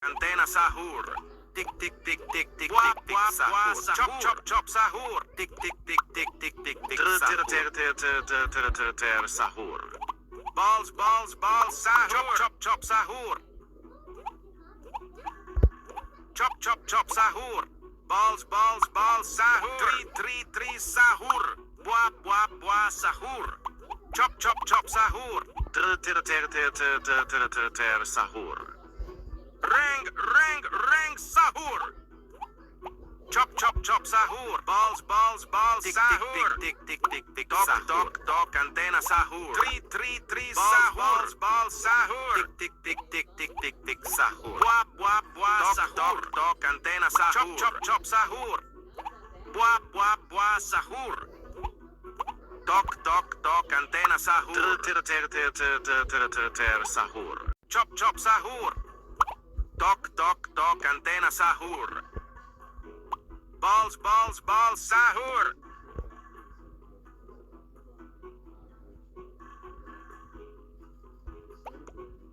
antena sahur. Tik tik tik tik tik tik tik sahur. Chop chop chop sahur. Tik tik tik tik tik tik tik sahur. Balls balls balls sahur. Chop chop chop sahur. Chop chop chop sahur. Balls balls balls sahur. Tri sahur. Bua sahur. Chop chop chop sahur. Sahur. Rang sahur. Chop chop chop sahur. Balls balls balls sahur. Tik tik tik tik dok antena sahur. Tri sahur. Balls sahur. Tik tik tik tik tik tik sahur. Bua sahur. Dok antena sahur. Chop chop chop sahur. Bua sahur. Dok antena sahur. Sahur. Chop chop sahur. Dok antena sahur. Balls balls balls sahur.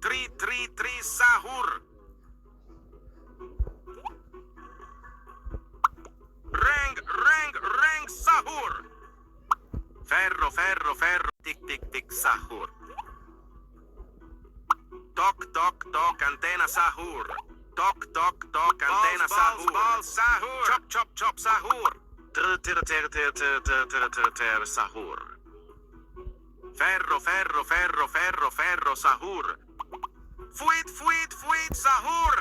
Tri sahur. Rang sahur. Ferro, tik tik sahur. Dok antena sahur. Dok antena sahur. Balls sahur. Chop chop sahur. Sahur. Ferro sahur. Fuit sahur.